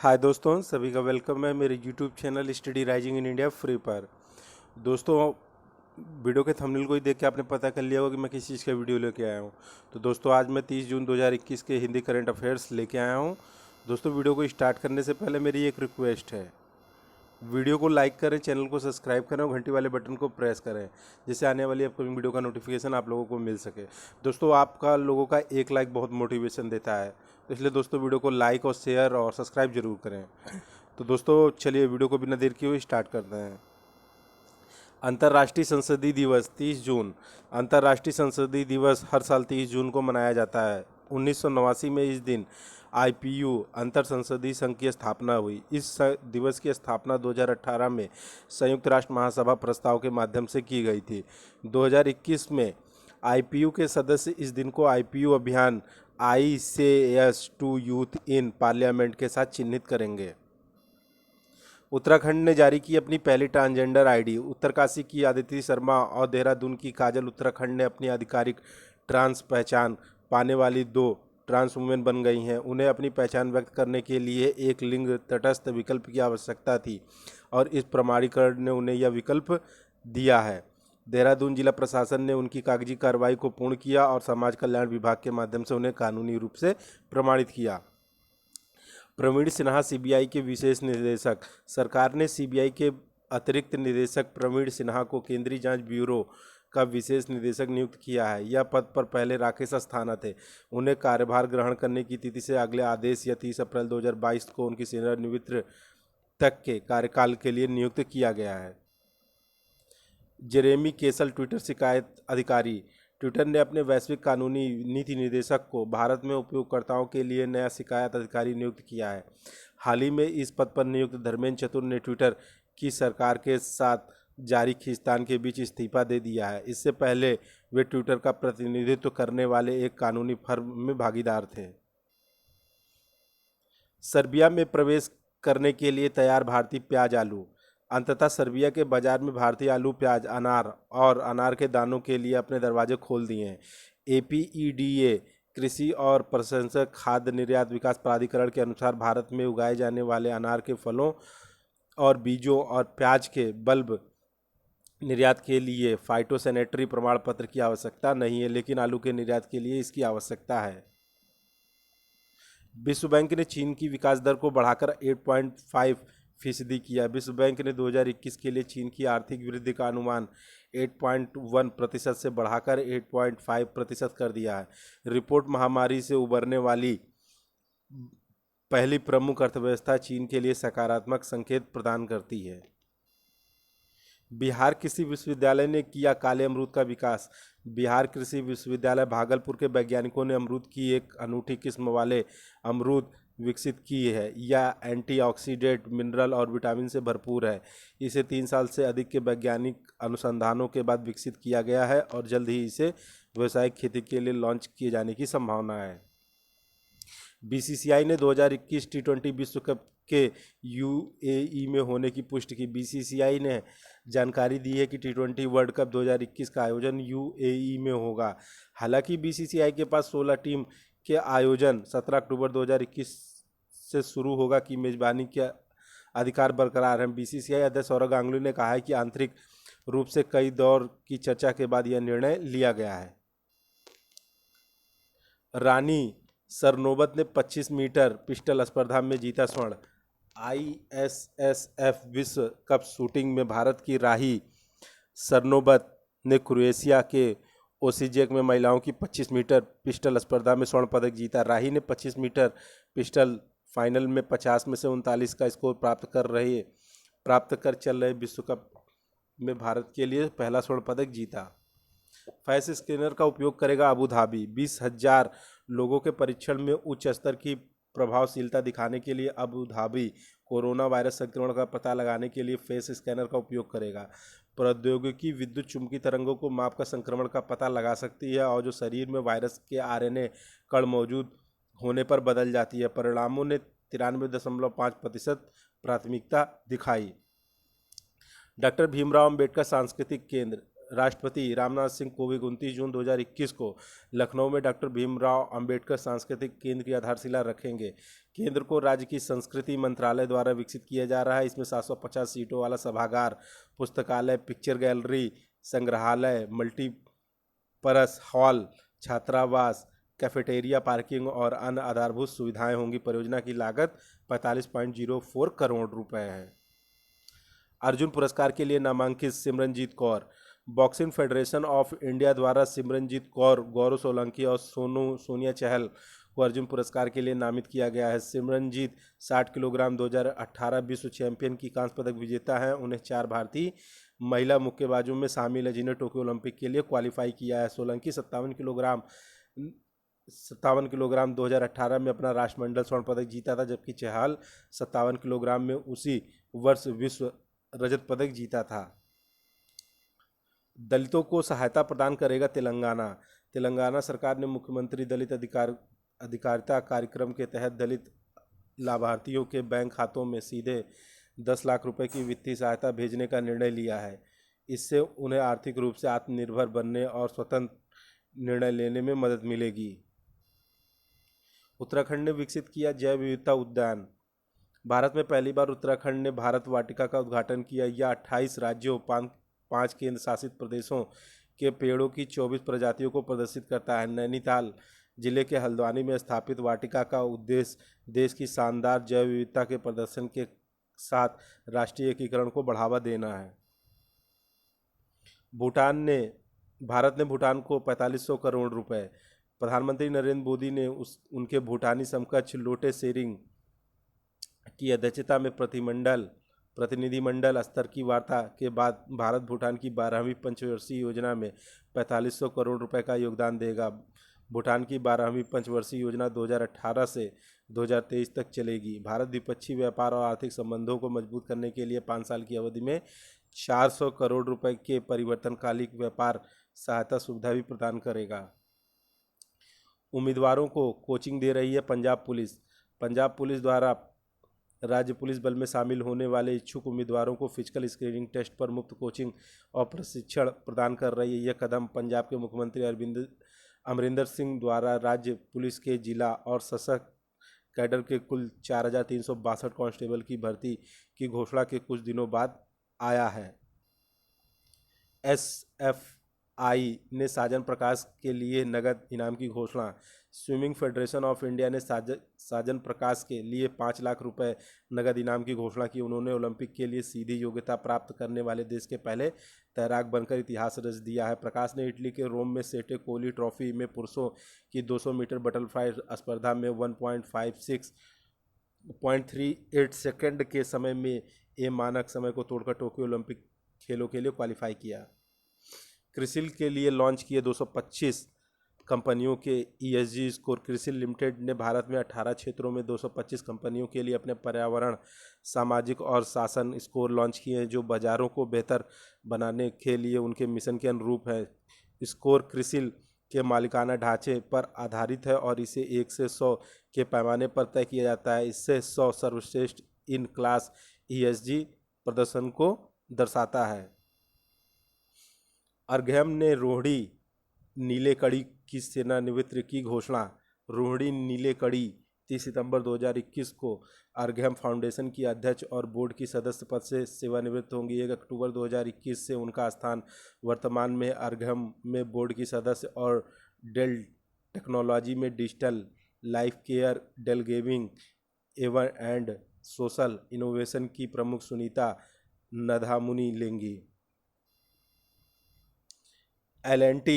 हाय दोस्तों, सभी का वेलकम है मेरे YouTube channel study rising in India free पर। दोस्तों, वीडियो के थंबनेल को ही देख के आपने पता कर लिया होगा कि मैं किस चीज़ का वीडियो लेके आया हूँ। तो दोस्तों, आज मैं 30 जून 2021 के हिंदी करंट अफेयर्स लेके आया हूँ। दोस्तों, वीडियो को स्टार्ट करने से पहले मेरी एक रिक्वेस्ट है, वीडियो को लाइक करें, चैनल को सब्सक्राइब करें और घंटी वाले बटन को प्रेस करें, जिससे आने वाली अपकमिंग वीडियो का नोटिफिकेशन आप लोगों को मिल सके। दोस्तों, आपका लोगों का एक लाइक बहुत मोटिवेशन देता है, तो इसलिए दोस्तों वीडियो को लाइक और शेयर और सब्सक्राइब जरूर करें। तो दोस्तों, चलिए वीडियो को बिना देर किए हुए स्टार्ट करते हैं। अंतर्राष्ट्रीय संसदीय दिवस 30 जून। अंतर्राष्ट्रीय संसदीय दिवस हर साल 30 जून को मनाया जाता है। 1989 में इस दिन आईपीयू अंतर संसदीय संघ की स्थापना हुई। इस दिवस की स्थापना 2018 में संयुक्त राष्ट्र महासभा प्रस्ताव के माध्यम से की गई थी। 2021 में आईपीयू के सदस्य इस दिन को आईपीयू अभियान I say yes to youth in parliament के साथ चिन्हित करेंगे। उत्तराखंड ने जारी की अपनी पहली ट्रांसजेंडर आईडी। उत्तरकाशी की आदिति शर्मा और देहरादून की काजल उत्तराखंड ने अपनी आधिकारिक ट्रांस पहचान पाने वाली 2 ट्रांस वुमेन बन गई हैं। उन्हें अपनी पहचान व्यक्त करने के लिए एक लिंग तटस्थ विकल्प की आवश्यकता थी और इस प्रमाणीकरण ने उन्हें यह विकल्प दिया है। देहरादून जिला प्रशासन ने उनकी कागजी कार्रवाई को पूर्ण किया और समाज कल्याण विभाग के माध्यम से उन्हें कानूनी रूप से प्रमाणित किया। प्रवीण सिन्हा सीबीआई के विशेष निदेशक। सरकार ने सीबीआई के अतिरिक्त निदेशक प्रवीण सिन्हा को केंद्रीय जांच ब्यूरो का विशेष निदेशक नियुक्त किया है। यह पद पर पहले राकेश अस्थाना थे। उन्हें कार्यभार ग्रहण करने की तिथि से अगले आदेश या 30 अप्रैल 2022 को उनकी सेवानिवृत्ति तक के कार्यकाल के लिए नियुक्त किया गया है। जेरेमी केसल ट्विटर शिकायत अधिकारी। ट्विटर ने अपने वैश्विक कानूनी नीति निदेशक को भारत में उपयोगकर्ताओं के लिए नया शिकायत अधिकारी नियुक्त किया है। हाल ही में इस पद पर नियुक्त धर्मेंद्र चतुर ने ट्विटर की सरकार के साथ जारी खींचतान के बीच इस्तीफा दे दिया है। इससे पहले वे ट्विटर का प्रतिनिधित्व करने वाले एक कानूनी फर्म में भागीदार थे। सर्बिया में प्रवेश करने के लिए तैयार भारतीय प्याज आलू। अंततः सर्बिया के बाजार में भारतीय आलू, प्याज, अनार और अनार के दानों के लिए अपने दरवाजे खोल दिए हैं। एपीईडीए कृषि और प्रसंस्करण खाद्य निर्यात विकास प्राधिकरण के अनुसार भारत में उगाए जाने वाले अनार के फलों और बीजों और प्याज के बल्ब निर्यात के लिए फाइटोसैनिटरी प्रमाण पत्र की आवश्यकता नहीं है, लेकिन आलू के निर्यात के लिए इसकी आवश्यकता है। विश्व बैंक ने चीन की विकास दर को बढ़ाकर 8.5% किया। विश्व बैंक ने 2021 के लिए चीन की आर्थिक वृद्धि का अनुमान 8.1% से बढ़ाकर 8.5% कर दिया है। रिपोर्ट महामारी से उबरने वाली पहली प्रमुख अर्थव्यवस्था चीन के लिए सकारात्मक संकेत प्रदान करती है। बिहार कृषि विश्वविद्यालय ने किया काले अमरूद का विकास। बिहार कृषि विश्वविद्यालय भागलपुर के वैज्ञानिकों ने अमरूद की एक अनूठी किस्म वाले अमरूद विकसित की है। यह एंटीऑक्सीडेंट, मिनरल और विटामिन से भरपूर है। इसे 3 साल से अधिक के वैज्ञानिक अनुसंधानों के बाद विकसित किया गया है और जल्द ही इसे व्यावसायिक खेती के लिए लॉन्च किए जाने की संभावना है। बीसीसीआई ने 2021 टी20 विश्व कप के यूएई में होने की पुष्टि की। बीसीसीआई ने जानकारी दी है कि टी20 वर्ल्ड कप 2021 का आयोजन यूएई में होगा। हालांकि बीसीसीआई के पास 16 टीम के आयोजन 17 अक्टूबर 2021 से शुरू होगा की मेजबानी के अधिकार बरकरार हैं। बीसीसीआई अध्यक्ष सौरव गांगुली ने कहा है कि आंतरिक रूप से कई दौर की चर्चा के बाद यह निर्णय लिया गया है। रानी सरनोबत ने 25 मीटर पिस्टल स्पर्धा में जीता स्वर्ण। आईएसएसएफ विश्व कप शूटिंग में भारत की राही सरनोबत ने क्रोएशिया के ओसीजेक में महिलाओं की 25 मीटर पिस्टल स्पर्धा में स्वर्ण पदक जीता। राही ने 25 मीटर पिस्टल फाइनल में 50 में से 39 का स्कोर प्राप्त कर चल रहे विश्व कप में भारत के लिए पहला स्वर्ण पदक जीता। फैस स्कैनर का उपयोग करेगा अबू धाबी। 20,000 लोगों के परीक्षण में उच्च स्तर की प्रभावशीलता दिखाने के लिए अबू धाबी कोरोना वायरस संक्रमण का पता लगाने के लिए फेस स्कैनर का उपयोग करेगा। प्रौद्योगिकी विद्युत चुम्बकीय तरंगों को मापकर संक्रमण का पता लगा सकती है और जो शरीर में वायरस के आरएनए कण मौजूद होने पर बदल जाती है। परिणामों ने 93.5% प्राथमिकता दिखाई। डॉक्टर भीमराव अंबेडकर सांस्कृतिक केंद्र। राष्ट्रपति रामनाथ सिंह कोविंद 29 जून 2021 को लखनऊ में डॉक्टर भीमराव अंबेडकर सांस्कृतिक केंद्र की आधारशिला रखेंगे। केंद्र को राज्य की संस्कृति मंत्रालय द्वारा विकसित किया जा रहा है। इसमें 750 सीटों वाला सभागार, पुस्तकालय, पिक्चर गैलरी, संग्रहालय, मल्टीपर्पस हॉल, छात्रावास, कैफेटेरिया, पार्किंग और अन्य आधारभूत सुविधाएं होंगी। परियोजना की लागत 45.04 करोड़ रुपए है। अर्जुन पुरस्कार के लिए नामांकित Simranjeet Kaur. Boxing federation of India द्वारा सिमरनजीत कौर, गौरव सोलंकी और सोनिया चहल को अर्जुन पुरस्कार के लिए नामित किया गया है। सिमरनजीत 60 किलोग्राम 2018 विश्व चैंपियन की कांस्य पदक विजेता हैं। उन्हें 4 भारतीय महिला मुक्केबाजों में शामिल है जिन्हें टोक्यो ओलंपिक के लिए क्वालिफाई किया है। सोलंकी 57 किलोग्राम 2018 में अपना राष्ट्रमंडल स्वर्ण पदक जीता था, जबकि चहल 57 किलोग्राम में उसी वर्ष विश्व रजत पदक जीता था। दलितों को सहायता प्रदान करेगा तेलंगाना। तेलंगाना सरकार ने मुख्यमंत्री दलित अधिकारिता कार्यक्रम के तहत दलित लाभार्थियों के बैंक खातों में सीधे 10 लाख रुपए की वित्तीय सहायता भेजने का निर्णय लिया है। इससे उन्हें आर्थिक रूप से आत्मनिर्भर बनने और स्वतंत्र निर्णय लेने में मदद मिलेगी। उत्तराखंड ने विकसित किया जैव विविधता उद्यान। भारत में पहली बार उत्तराखंड ने भारत वाटिका का उद्घाटन किया। यह 28 राज्यों, 5 केंद्र शासित प्रदेशों के पेड़ों की 24 प्रजातियों को प्रदर्शित करता है। नैनीताल जिले के हल्द्वानी में स्थापित वाटिका का उद्देश्य देश की शानदार जैव विविधता के प्रदर्शन के साथ राष्ट्रीय एकीकरण को बढ़ावा देना है। भारत ने भूटान को 4500 करोड़ रुपए। प्रधानमंत्री नरेंद्र मोदी ने उनके भूटानी समकक्ष लोटे शेरिंग की अध्यक्षता में प्रतिनिधिमंडल स्तर की वार्ता के बाद भारत भूटान की 12वीं पंचवर्षीय योजना में 4500 करोड़ रुपए का योगदान देगा। भूटान की 12वीं पंचवर्षीय योजना 2018 से 2023 तक चलेगी। भारत द्विपक्षीय व्यापार और आर्थिक संबंधों को मजबूत करने के लिए 5 साल की अवधि में 400 करोड़ रुपए के परिवर्तनकालिक व्यापार सहायता सुविधा भी प्रदान करेगा। उम्मीदवारों को कोचिंग दे रही है पंजाब पुलिस। पंजाब पुलिस द्वारा राज्य पुलिस बल में शामिल होने वाले इच्छुक उम्मीदवारों को फिजिकल स्क्रीनिंग टेस्ट पर मुफ्त कोचिंग और प्रशिक्षण प्रदान कर रही है। यह कदम पंजाब के मुख्यमंत्री अमरिंदर सिंह द्वारा राज्य पुलिस के जिला और सशस्त्र कैडर के कुल 4362 कांस्टेबल की भर्ती की घोषणा के कुछ दिनों बाद आया है। SFI ने साजन प्रकाश के लिए नगद इनाम की घोषणा। स्विमिंग फेडरेशन ऑफ इंडिया ने साजन प्रकाश के लिए 5 लाख रुपए नगद इनाम की घोषणा की। उन्होंने ओलंपिक के लिए सीधी योग्यता प्राप्त करने वाले देश के पहले तैराक बनकर इतिहास रच दिया है। प्रकाश ने इटली के रोम में सेटे कोली ट्रॉफी में पुरुषों की 200 मीटर बटरफ्लाई स्पर्धा में 1.38 सेकंड के समय में मानक समय को तोड़कर टोक्यो ओलंपिक खेलों के लिए क्वालिफाई किया। क्रिसिल के लिए लॉन्च किए 225 कंपनियों के ESG स्कोर। क्रिसिल लिमिटेड ने भारत में 18 क्षेत्रों में 225 कंपनियों के लिए अपने पर्यावरण, सामाजिक और शासन स्कोर लॉन्च किए हैं जो बाजारों को बेहतर बनाने के लिए उनके मिशन के अनुरूप है। स्कोर क्रिसिल के मालिकाना ढांचे पर आधारित है और इसे 1 से 100 के पैमाने पर तय किया जाता है। इससे 100 सर्वश्रेष्ठ इन क्लास ESG प्रदर्शन को दर्शाता है। अर्घयम ने रोहिणी नीलेकणी की सेवानिवृत्ति की घोषणा। रोहिणी नीलेकणी 30 सितंबर 2021 को अर्घयम फाउंडेशन की अध्यक्ष और बोर्ड की सदस्य पद से सेवानिवृत्त होंगी। 1 अक्टूबर 2021 से उनका स्थान वर्तमान में अर्घयम में बोर्ड की सदस्य और डेल टेक्नोलॉजी में digital life care, Dell gaming and social innovation की प्रमुख सुनीता नधामुनी लेंगी। L&T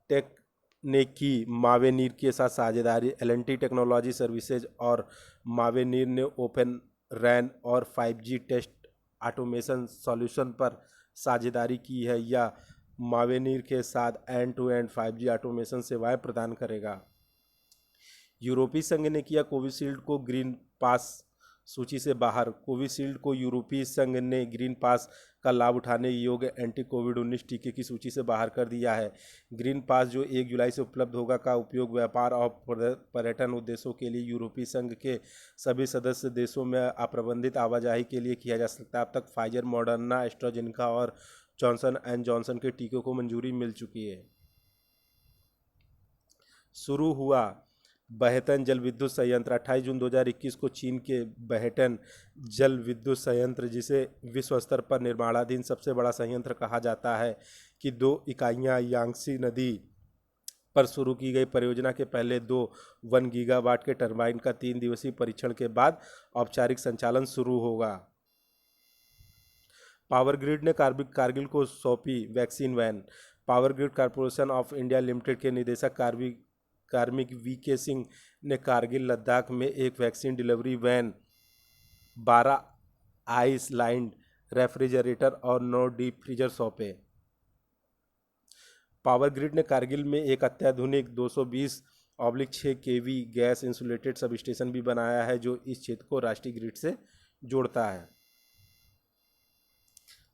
टेक ने की मावेनीर के साथ साझेदारी। L&T टेक्नोलॉजी सर्विसेज और मावेनीर ने ओपन रैन और 5G टेस्ट ऑटोमेशन सॉल्यूशन पर साझेदारी की है। यह मावेनीर के साथ and to and 5G automation सेवाएं प्रदान करेगा। यूरोपीय संघ ने किया कोविशील्ड को ग्रीन पास सूची से बाहर। कोविशील्ड को यूरोपीय संघ ने ग्रीन पास का लाभ उठाने योग्य एंटी कोविड-19 टीके की सूची से बाहर कर दिया है। ग्रीन पास जो 1 जुलाई से उपलब्ध होगा का उपयोग व्यापार और पर्यटन उद्देश्यों के लिए यूरोपीय संघ के सभी सदस्य देशों में अप्रबंधित आवाजाही के लिए किया जा सकता है। अब तक फाइजर, मॉडर्ना, एस्ट्राजेनेका और जॉनसन एंड जॉनसन के टीकों को मंजूरी मिल चुकी है। शुरू हुआ बहेतन जल विद्युत संयंत्र। 28 जून 2021 को चीन के बहेतन जल विद्युत संयंत्र, जिसे विश्व स्तर पर निर्माणाधीन सबसे बड़ा संयंत्र कहा जाता है, की 2 इकाइयाँ यांगसी नदी पर शुरू की गई परियोजना के पहले 1 गीगावाट के टरबाइन का 3 दिवसीय परीक्षण के बाद औपचारिक संचालन शुरू होगा। पावर ग्रिड ने कारगिल को सौंपी vaccine van. Power Grid Corporation of India Limited के निदेशक कार्मिक वीके सिंह ने कारगिल लद्दाख में एक vaccine delivery van, 12 ice lined refrigerator और 9 डीप फ्रीजर सौंपे। पावर ग्रिड ने कारगिल में एक अत्याधुनिक 220/6 kV gas insulated substation भी बनाया है, जो इस क्षेत्र को राष्ट्रीय ग्रिड से जोड़ता है।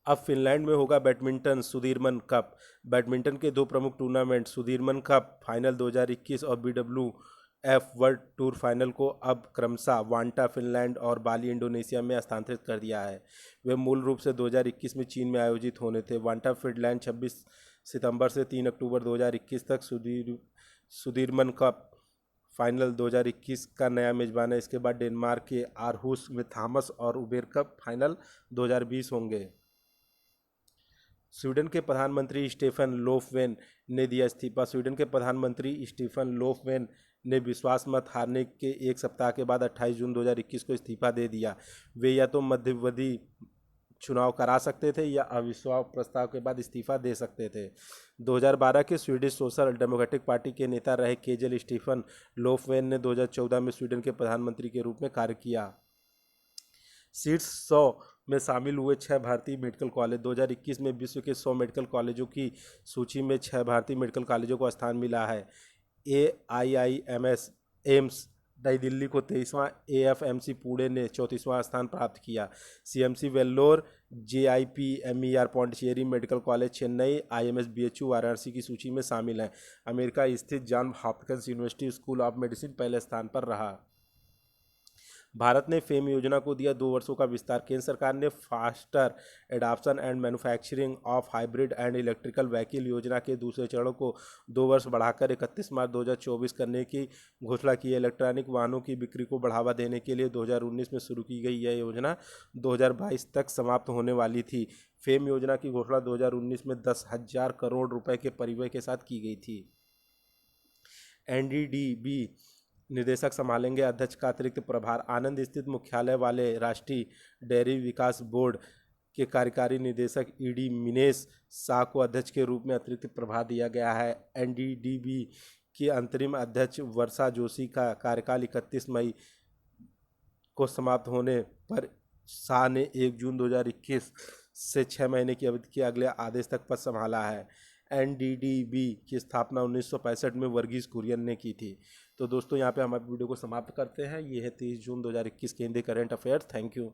अब फिनलैंड में होगा बैडमिंटन सुदीरमन कप। बैडमिंटन के 2 प्रमुख टूर्नामेंट सुदीरमन कप फाइनल 2021 और BWF वर्ल्ड टूर फाइनल को अब क्रमशः वांटा फिनलैंड और बाली इंडोनेशिया में स्थानांतरित कर दिया है। वे मूल रूप से 2021 में चीन में आयोजित होने थे। वांटा फिनलैंड 26 सितंबर से 3 अक्टूबर 2021 तक सुदीरमन कप फाइनल 2021 का नया मेजबान है। इसके बाद डेनमार्क के आरहुस में थॉमस और उबेर कप फाइनल 2020 होंगे। स्वीडन के प्रधानमंत्री स्टेफन लोफवेन ने दिया इस्तीफा। स्वीडन के प्रधानमंत्री स्टीफन लोफवेन ने विश्वास मत हारने के 1 सप्ताह के बाद 28 जून 2021 को इस्तीफा दे दिया। वे या तो मध्यावधि चुनाव करा सकते थे या अविश्वास प्रस्ताव के बाद इस्तीफा दे सकते थे। 2012 के स्वीडिश सोशल डेमोक्रेटिक पार्टी के नेता रहे केजल स्टीफन लोफवेन ने 2014 में स्वीडन के प्रधानमंत्री के रूप में कार्य किया। शीर्ष 100 में शामिल हुए 6 भारतीय मेडिकल कॉलेज। 2021 में विश्व के 100 मेडिकल कॉलेजों की सूची में 6 भारतीय मेडिकल कॉलेजों को स्थान मिला है। AIIMS एम्स नई दिल्ली को 23वां, AFMC पुणे ने 34वां स्थान प्राप्त किया। CMC Vellore, JIPMER Pondicherry medical college Chennai, IMS BHU Varanasi की सूची में शामिल हैं। अमेरिका स्थित John Hopkins university school of medicine पहले स्थान पर रहा। भारत ने फेम योजना को दिया 2 वर्षों का विस्तार। केंद्र सरकार ने faster adoption and manufacturing of hybrid and electrical vehicle योजना के दूसरे चरण को 2 वर्ष बढ़ाकर 31 मार्च 2024 करने की घोषणा की है। इलेक्ट्रॉनिक वाहनों की बिक्री को बढ़ावा देने के लिए 2019 में शुरू की गई यह योजना 2022 तक समाप्त होने वाली थी। फेम योजना की घोषणा 2019 में 10,000 करोड़ रुपए के परिव्यय के साथ की गई थी। NDDB निदेशक संभालेंगे अध्यक्ष का अतिरिक्त प्रभार। आनंद स्थित मुख्यालय वाले राष्ट्रीय डेयरी विकास बोर्ड के कार्यकारी निदेशक ED मिनेश शाह को अध्यक्ष के रूप में अतिरिक्त प्रभार दिया गया है। NDDB की अंतरिम अध्यक्ष वर्षा जोशी का कार्यकाल 31 मई को समाप्त होने पर शाह ने 1 जून 2021 से 6 महीने की अवधि के अगले आदेश तक पद संभाला है। NDDB की स्थापना 1965 में वर्गीज कुरियन ने की थी। तो दोस्तों यहाँ पे हम वीडियो को समाप्त करते हैं। ये है 30 जून 2021 के Hindi current affairs. Thank you.